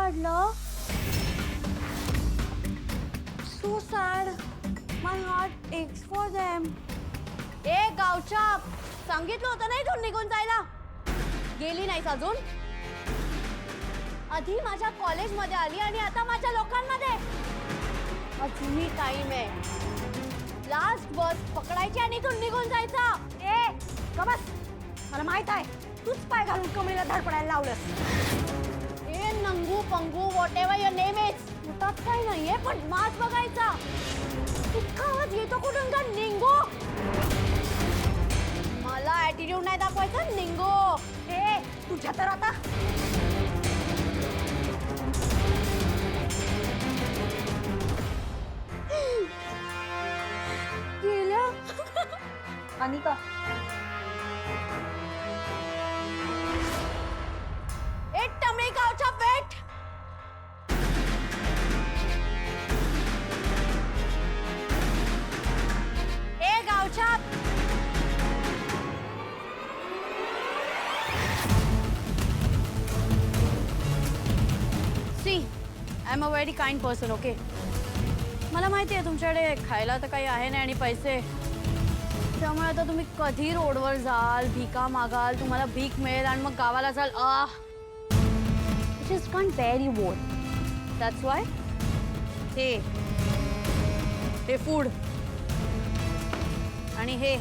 काढलं? So sad. My heart aches for them. ए गावच्या, सांगितलं होतं नाही इथून निघून जायला. गेली नाहीस अजून? आधी माझ्या कॉलेजमध्ये आली आणि आता माझ्या लोकांमध्ये. अजूनही टाइम आहे. लास्ट बस पकडायची आणि इथून निघून जायचं. ए बस, मला माहित आहे तूच पाय घालून कमळीला धडपडायला लावलंस. ए नंगू पंगू whatever your name is, पोटात काय नाहीये पण मास बघायचा. इतका आवाज येतो कुठून का? निंगो. मला ॲटिट्यूड नाही दाखवायचा. निंगो. ए तुझ्या तर आता गेल्या. अनिका एक टमळी गावच्या पेट. ए गावच्या. See I am a very kind person. Okay, मला माहिती आहे तुमच्याकडे खायला तर काही आहे नाही आणि पैसे, त्यामुळे आता तुम्ही कधी रोडवर जाल, भिका मागाल, तुम्हाला भीक मिळेल आणि मग गावाला जाल. Just can't bear you both. That's why हे फूड आणि हे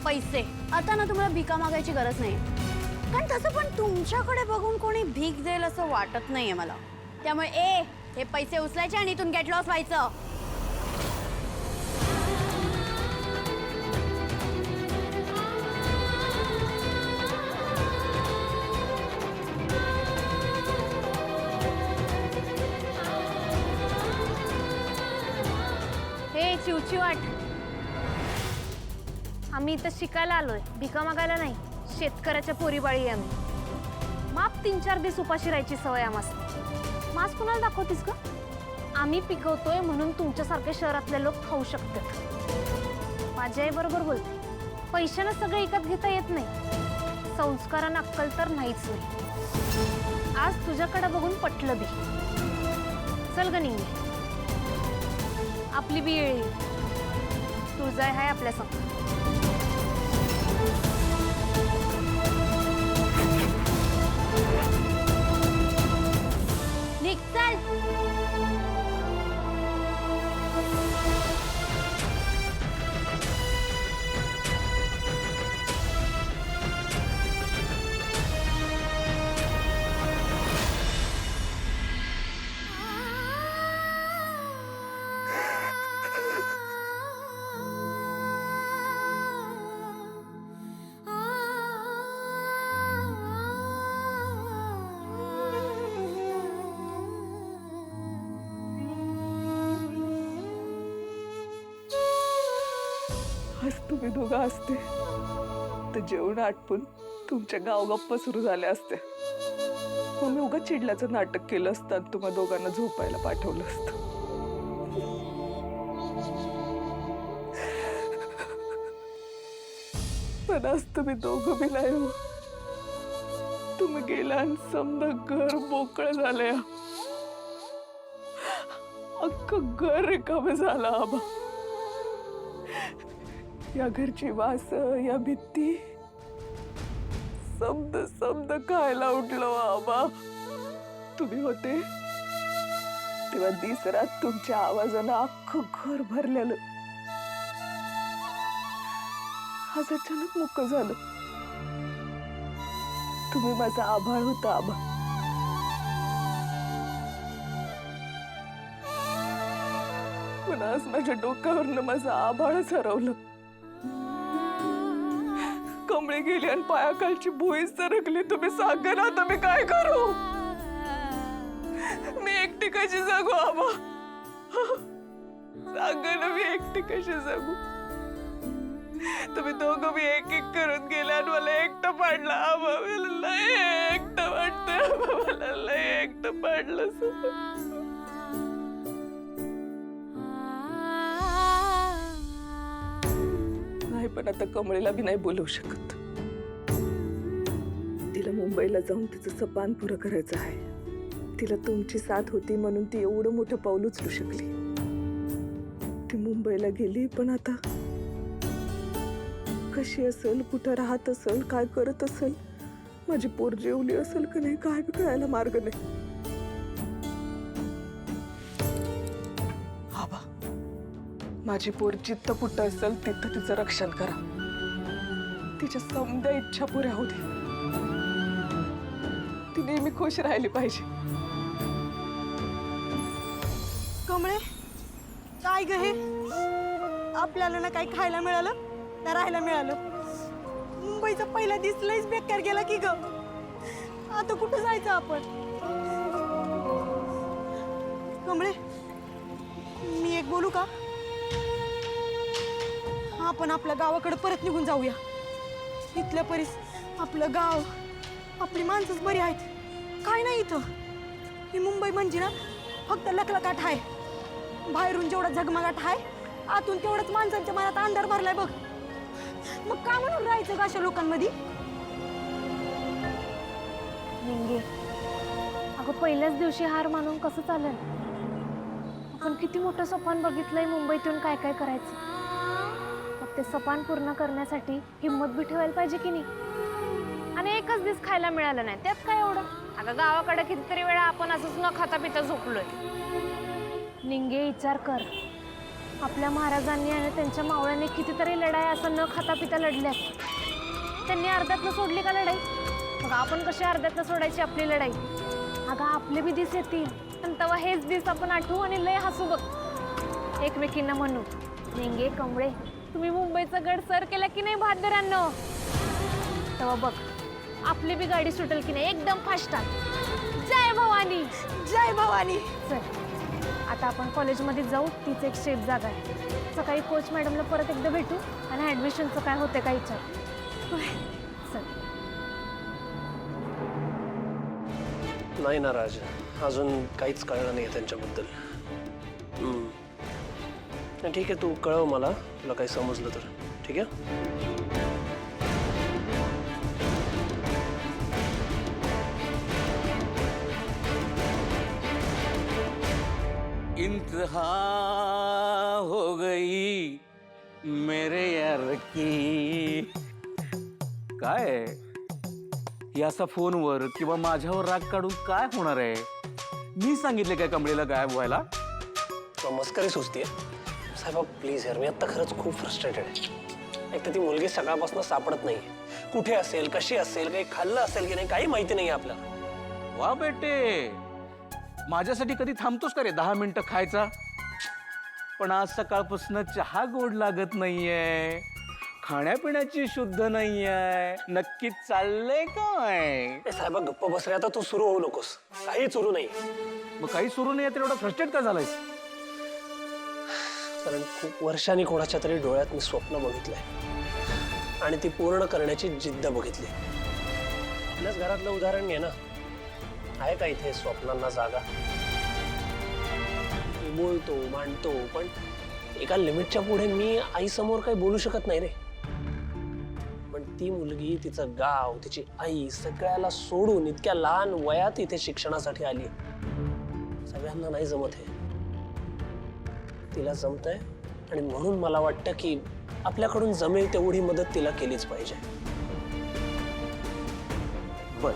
पैसे. आता ना तुम्हाला भिका मागायची गरज नाही, कारण तसं पण तुमच्याकडे बघून कोणी भीक देईल असं वाटत नाहीये मला. त्यामुळे हे पैसे उचलायचे आणि इथून गेट लॉस व्हायचं. हे चिवचिवाट. आम्ही इथं शिकायला आलोय, भिका मागायला नाही. शेतकऱ्याच्या पोरीबाळी आम्ही. माप 3-4 दिवस उपाशी राहायची सवय आम्हाला. मास कुणाला दाखवतीस का? आम्ही पिकवतोय म्हणून तुमच्यासारख्या शहरातले लोक खाऊ शकतात. माझ्या आई बरोबर बोलते, पैशानं सगळं विकत घेता येत नाही, संस्कारानं अक्कल तर नाहीच नाही. आज तुझ्याकडे बघून पटलं बी. चल ग निंगे, आपली बी येळी. तुळजाई हाय आपल्या संग. निघ चल. आज तुम्ही दोघं असते तर जेवण आटपून तुमच्या गावगप्पा सुरू झाल्या असत्या. मग मी उगाच चिडल्याचं नाटक केलं असतं आणि तुम्हा दोघांना झोपायला पाठवलं असतं. पण आज तुम्ही दोघं बी नाही हो. तुम्ही गेला आणि समजा घर मोकळं झालंय. अख्खं घर रिकामं झालं आबा. या घरची वास, या भित्ती, समद खायला उठलो आबा. तुम्ही होते तेव्हा दिसरात तुमच्या आवाजानं अख्खं घर भरलेलं. आज अचानक मुक्क झालं. तुम्ही माझा आभाळ होता आबा. पण आज माझ्या डोक्यावरनं माझं आभाळच हरवलं. कमळे गेली आणि पायाखालची भुई सरकली. तुम्ही सांगा ना, आता मी काय करू? मी एकटी कशी जगू आबा? सांगा ना, मी एकटी कशी जगू? तुम्ही दोघं बी एक एक करून गेला आणि मला एकटं पाडलं आबा. मला लय एकटं वाटतं. मला लय एकटं पाडलं. नाही, पण आता कमळीला बी नाही बोलवू शकत. तिला मुंबईला जाऊन तिचं सपान पुरं करायचं आहे. तिला तुमची साथ होती म्हणून ती एवढं मोठं पाऊल उचलू शकली. ती मुंबईला गेली, पण आता कशी असेल, कुठं राहत असेल, काय करत असेल, माझी पोर जेवली असेल का नाही, काय बी कळायला मार्ग नाही. आबा, माझी पोर जिथं कुठं असेल तिथं तिचं रक्षण करा. तिच्या समद्या इच्छा पुऱ्या होऊ दे. ती नेहमी खुश राहिली पाहिजे. कमळे, काय ग हे? आपल्याला ना काही खायला मिळालं ना राहायला मिळालं. मुंबईचा पहिला दिवस लईच बेकार गेला की ग. आता कुठं जायचं आपण? कमळे, मी एक बोलू का? आपण आपल्या गावाकडे परत निघून जाऊया. इथल्या आपलं गाव, आपली माणसंच बरी आहेत. काय नाही इथं. ही मुंबई म्हणजे ना फक्त लखलखाट आहे. बाहेरून जेवढा झगमगाट आहे, आतून तेवढंच माणसांच्या मनात अंधार भरलाय बघ. मग का म्हणून राहायचं का अशा लोकांमध्ये? निंगे, अगं पहिल्याच दिवशी हार मानून कसं चालेल? आपण किती मोठं स्वप्न बघितलंय मुंबईतून काय काय करायचं. मग ते स्वप्न पूर्ण करण्यासाठी हिंमत बी ठेवायला पाहिजे की नाही. आणि एकच दिवस खायला मिळालं नाही, त्यात काय एवढं? अगं गावाकडे कितीतरी वेळा आपण असंच न खाता पिता झोपलोय. निंगे, विचार कर, आपल्या महाराजांनी आणि त्यांच्या मावळ्यांनी कितीतरी लढाई असं न खाता पिता लढल्यात. त्यांनी अर्ध्यातनं सोडली का लढाई? मग आपण कशी अर्ध्यातनं सोडायची आपली लढाई? अगं आपले बी दिस येतील, आणि तेव्हा हेच दिस आपण आठवू आणि लय हसू बघ एकमेकींना म्हणू. निंगे, कमळे, तुम्ही मुंबईचा गड सर केला की नाही बहादरांनो? तेव्हा बघ आपली बी गाडी सुटेल की नाही एकदम फास्टात. जय भवानी, जय भवानी. चल आता आपण कॉलेजमध्ये जाऊ. तीच एक सेफ जागा आहे. सकाळी कोच मॅडमला परत एकदा भेटू आणि ॲडमिशनचं काय होतं काय विचार. चल. नाही ना राज, अजून काहीच कळलं नाही त्यांच्याबद्दल. ठीक आहे, तू कळव मला, तुला काही समजलं तर. ठीक आहे. इंतहा हो गई मेरे यार की. काय हे असा फोनवर किंवा माझ्यावर राग काढून काय होणार आहे? मी सांगितले काय कमळेला गायब व्हायला? मस्करी सुचतीये साहेब, प्लीज यार. मी आता खरंच खूप फ्रस्ट्रेटेड आहे. एक तर ती मुलगी सकाळपासून सापडत नाही. कुठे असेल, कशी असेल, काही खाल्लं असेल की नाही काही माहिती नाही आपल्याला. वा बेटे, माझ्यासाठी कधी थांबतोस का रे 10 मिनिटं खायचा? पण आज सकाळपासून चहा गोड लागत नाहीये, खाण्यापिण्याची शुद्ध नाहीये. नक्की चाललंय काय? साहेब गप्प बस रे, आता तू सुरू होऊ नकोस. काही सुरू नाही. मग काही सुरू नाही तर एवढा फ्रस्ट्रेट का झालायस? कारण खूप वर्षांनी कोणाच्या तरी डोळ्यात मी स्वप्न बघितलंय आणि ती पूर्ण करण्याची जिद्द बघितली. आपल्याच घरातलं उदाहरण घे ना. आहे का इथे स्वप्नांना जागा? बोलतो, मांडतो, पण एका लिमिटच्या पुढे मी आईसमोर काही बोलू शकत नाही रे. पण ती मुलगी, तिचं गाव, तिची आई सगळ्याला सोडून इतक्या लहान वयात इथे शिक्षणासाठी आली. सगळ्यांना नाही जमत हे, तिला जमतंय. आणि म्हणून मला वाटतं की आपल्याकडून जमेल तेवढी मदत तिला केलीच पाहिजे. बर,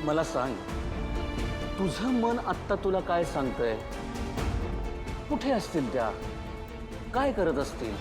मला सांग, तुझं मन आत्ता तुला काय सांगतंय? कुठे असतील त्या? काय करत असतील?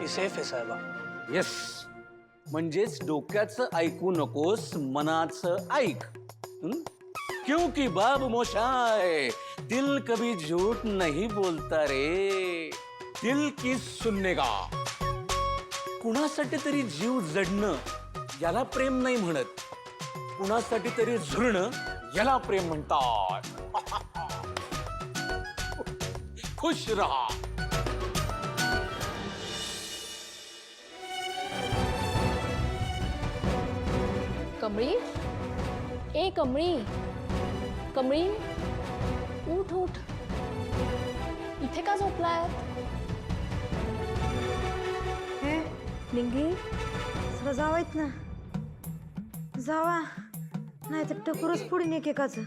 सेफ आहे साहेबा. येस, म्हणजेच डोक्याचं ऐकू नकोस, मनाचं ऐक. क्योंकि बाब मोशाय, दिल कभी झूठ नहीं बोलता रे, दिल की सुनेगा. कुणासाठी तरी जीव जडणं याला प्रेम नाही म्हणत. कुणासाठी तरी झुरणं याला प्रेम म्हणतात. खुश राहा. कमळी, ए कमळी, कमळी, उठ उठ. इथे का झोपलाय? हे निंगी, सर जावायत ना, जावा नाही तर टकूरच पुढीन एकेकाचं.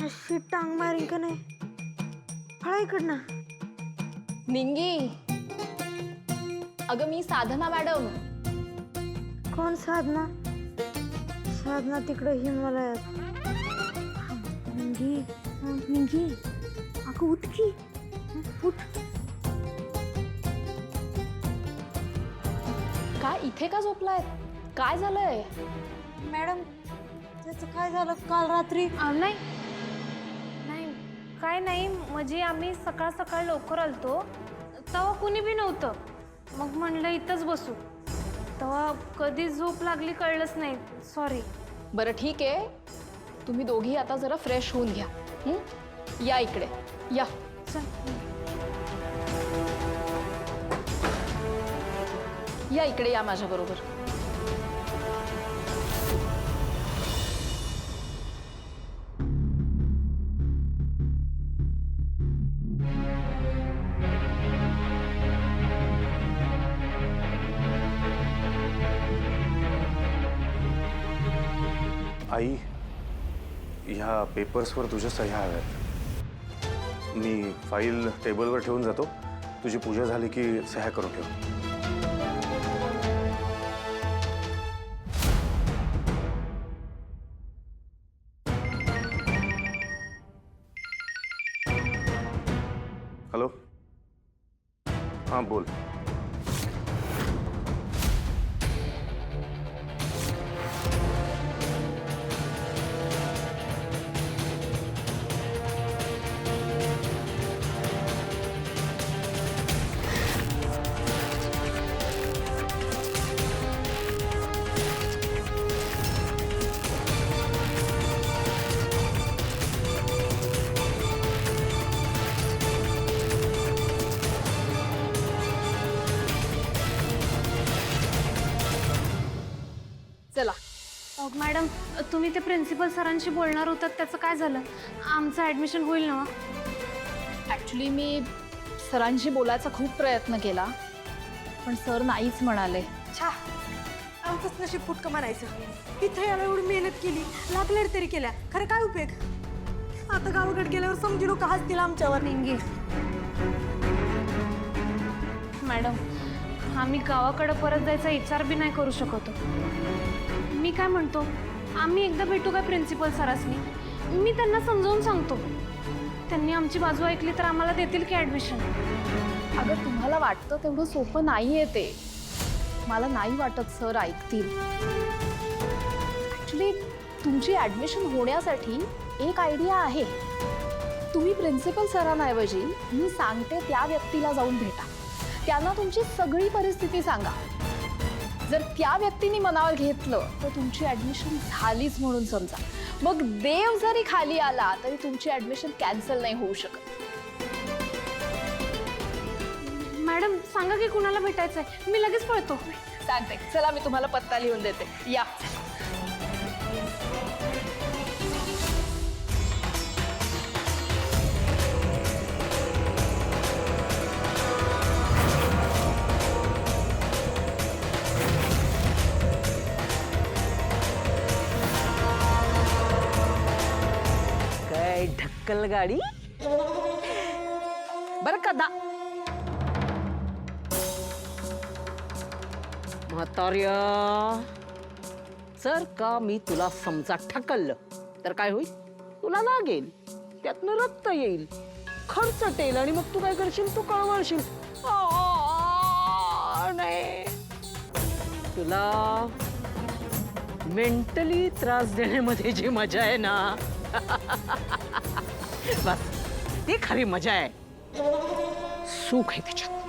अशी टांग मारीन का नाही फळा इकडनं. निंगी, अगं मी साधना मॅडम. कोण साधना? साधना तिकडे हिमालयात. निंगी, निंगी, अगं उठ की, उठ. काय इथे का झोपलाय? काय झालंय? मॅडम त्याचं काय झालं काल रात्री? नाही नाही, काय नाही. म्हणजे आम्ही सकाळ सकाळ लवकर आलतो, तेव्हा कुणी बी नव्हतं. मग म्हणलं इथंच बसू, तेव्हा कधी झोप लागली कळलंच नाही. सॉरी. बरं ठीक आहे, तुम्ही दोघी आता जरा फ्रेश होऊन घ्या. या इकडे या. या इकडे या माझ्या बरोबर. आई, ह्या पेपर्सवर तुझ्या सह्या हव्यात. मी फाईल टेबलवर ठेवून जातो. तुझी पूजा झाली की सह्या करून ठेव. हॅलो, हां बोल. चला. मॅडम, तुम्ही ते प्रिन्सिपल सरांशी बोलणार होतात, त्याचं काय झालं? आमचं ॲडमिशन होईल ना? ॲक्च्युली मी सरांशी बोलायचा खूप प्रयत्न केला, पण सर नाहीच म्हणाले. छा, आमचंच नशीब फुटकं म्हणायचं. इथे याला एवढी मेहनत केली, लाख लेर तरी केल्या, खरं काय उपयोग? आता गावाकडे गेल्यावर समजी लोक हसतील आमच्यावर. निंगी मॅडम, आम्ही गावाकडे परत जायचा विचार बी नाही करू शकतो. मी काय म्हणतो, आम्ही एकदा भेटू काय प्रिन्सिपल सरासनी? मी त्यांना समजावून सांगतो. त्यांनी आमची बाजू ऐकली तर आम्हाला देतील की ॲडमिशन. अगं तुम्हाला वाटतं तेवढं सोपं नाहीये ते. मला नाही वाटत सर ऐकतील. ॲक्च्युली तुमची ॲडमिशन होण्यासाठी एक आयडिया आहे. तुम्ही प्रिन्सिपल सरांऐवजी मी सांगते त्या व्यक्तीला जाऊन भेटा. त्यांना तुमची सगळी परिस्थिती सांगा. जर त्या व्यक्तीने मनावर घेतलं तर तुमची ॲडमिशन झालीच म्हणून समजा. मग देव जरी खाली आला तरी तुमची ॲडमिशन कॅन्सल नाही होऊ शकत. मॅडम सांगा की कुणाला भेटायचंय, मी लगेच पळतो. सांगते, चला मी तुम्हाला पत्ता लिहून देते. या. काय ढक्कल गाडी बर का दा म्हातार्या. जर का मी तुला समजा ढकललं तर काय होईल? तुला लागेल, त्यातनं रक्त येईल, खर्चटेल आणि मग तू काय करशील? तू कळवळशील. नाही, तुला मेंटली त्रास देण्यामध्ये जी मजा आहे ना, बस ती खरी मजा आहे. सुख आहे त्याच्यात.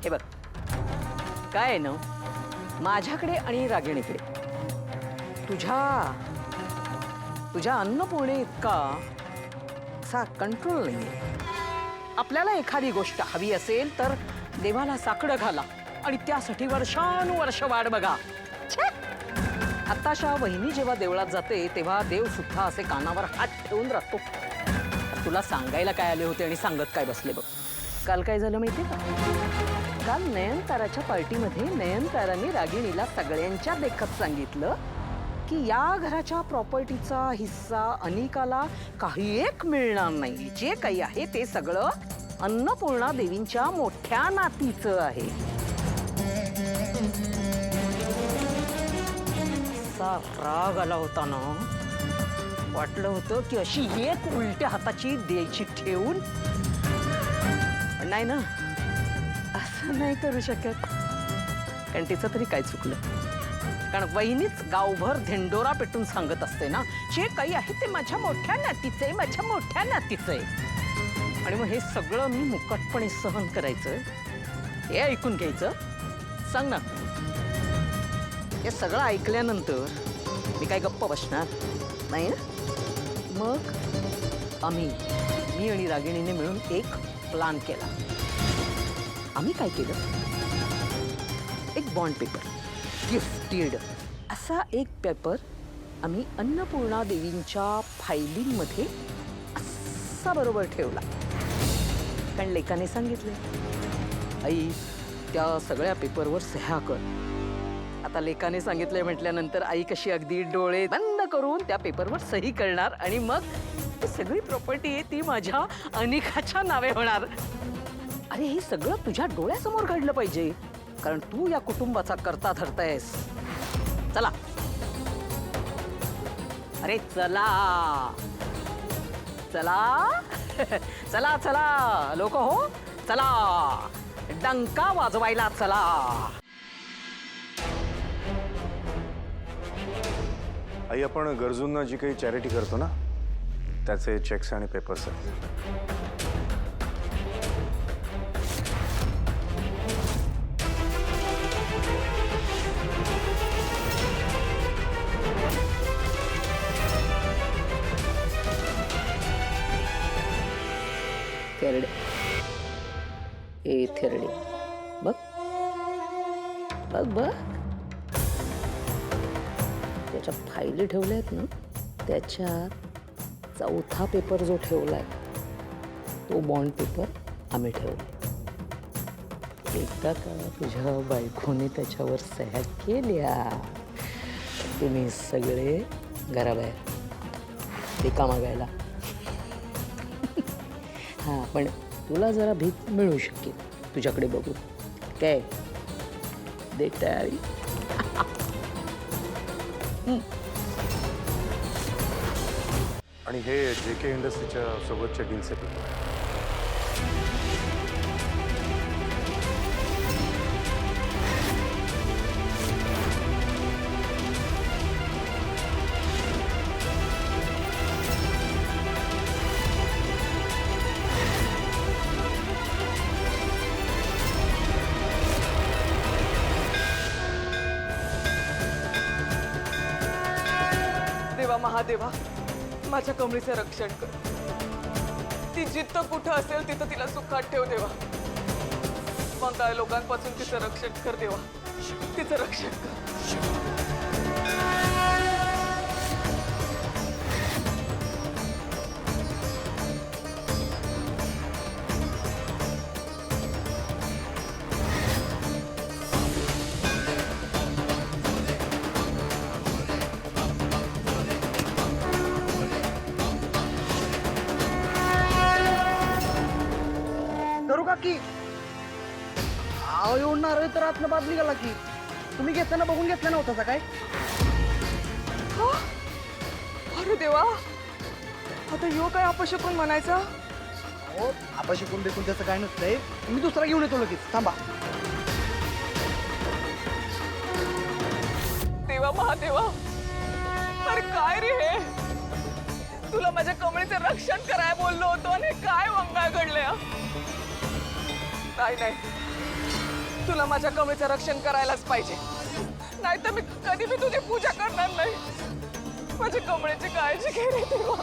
हे बघ, काय आहे ना, माझ्याकडे आणि रागिणीकडे तुझ्या अन्नपूर्णे इतका असा कंट्रोल नाही. आपल्याला एखादी गोष्ट हवी असेल तर देवाला साकडं घाला आणि त्यासाठी वर्षानुवर्ष वाट बघा. छे! आताशा वहिनी जेव्हा देवळात जाते तेव्हा देव सुद्धा असे कानावर हात ठेवून राहतो. तुला सांगायला काय आले होते आणि सांगत काय बसले बघ. काल काय झालं माहितीये का? काल नयनताराच्या पार्टीमध्ये नयनताराने रागिणीला सगळ्यांच्या देखत सांगितलं की या घराच्या प्रॉपर्टीचा हिस्सा अनिकाला काही एक मिळणार नाही. जे काही आहे ते सगळं अन्नपूर्णा देवींच्या मोठ्या नातीचं आहे. असा राग आला होता ना, वाटलं होतं की अशी एक उलट्या हाताची द्यायची ठेवून. नाही ना, असं नाही करू शकत, कारण तिचं तरी काय चुकलं. कारण वहिनीच गावभर धिंडोरा पेटून सांगत असते ना, जे काही आहे ते माझ्या मोठ्या नातीचं आहे, माझ्या मोठ्या नातीचं आहे. आणि मग हे सगळं मी मुकाटपणे सहन करायचं, हे ऐकून घ्यायचं. सांग ना, हे सगळं ऐकल्यानंतर मी काय गप्प बसणार नाही ना. मग मी आणि रागिणीने मिळून एक प्लान केला. आम्ही काय केलं, एक बॉन्ड पेपर, गिफ्टेड असा एक पेपर आम्ही अन्नपूर्णा देवींच्या फायलिंगमध्ये असा बरोबर ठेवला. कारण लेकाने सांगितले, आई त्या सगळ्या पेपरवर सह्या कर. आता लेकाने सांगितलंय म्हटल्यानंतर आई कशी अगदी डोळे बंद करून त्या पेपरवर सही करणार आणि मग ती सगळी प्रॉपर्टी आहे ती माझ्या अनिकाच्या नावे होणार. अरे हे सगळं तुझ्या डोळ्यासमोर घडलं पाहिजे, कारण तू या कुटुंबाचा करता धरतायस. चला, अरे चला चला चला चला लोक हो, चला डंका वाजवायला चला. आई, आपण गरजूंना जी काही चॅरिटी करतो ना, त्याचे चेक्स आणि पेपर्स आहेत. थेरडे ए थेरडे, बघ बघ बघ, त्याच्या फायली ठेवल्या आहेत ना, त्याच्यात चौथा पेपर जो ठेवलाय तो बॉन्ड पेपर आम्ही ठेवला. एकदा का तुझ्या बायकोने त्याच्यावर सह्या केल्या, तुम्ही सगळे घराबाहेर टिका मागायला. हां, पण तुला जरा भीक मिळू शकेल तुझ्याकडे बघू. काय दे तयारी. आणि हे JK इंडस्ट्रीच्या सोबतच्या डीलचे पेपर. देवा महादेवा, माझ्या कमळीचं रक्षण कर. ती जिद्द कुठं असेल तिथं तिला सुखात ठेव देवा. मंगाळ लोकांपासून तिचं रक्षण कर देवा, तिचं रक्षण कर. करू का की येऊन नारळ तर आतनं बाद निघाला की. तुम्ही घेताना बघून घेतलं नव्हतं काय? अरे देवा, आता यो काय अपशकुन म्हणायचा? हो, आपण शिकून देखून त्याचं काय नसतंय. मी दुसरा घेऊन येतो लगेच, थांबा. देवा महादेवा, अरे काय रे हे? तुला माझ्या कमळीचं रक्षण करायला बोललो होतो आणि काय वंगाळ घडले? नाही नाही, तुला माझ्या कमळीचं रक्षण करायलाच पाहिजे. नाही तर मी कधी मी तुझी पूजा करणार नाही. माझ्या कमळेची काळजी घे रे देवा.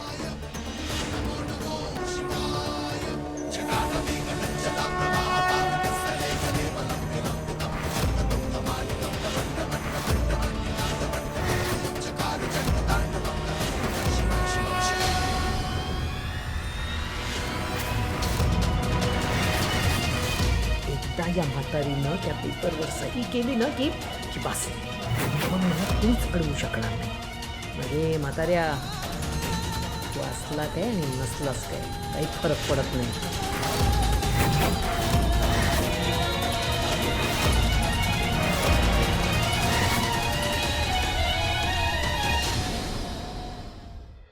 एकदा या म्हातारीनं त्या पेपरवर सही केली ना की बस मग मला तूच अडवू शकणार नाही. म्हणजे म्हाताऱ्या तू असला काय आणि नसलास काय काही फरक पडत नाही.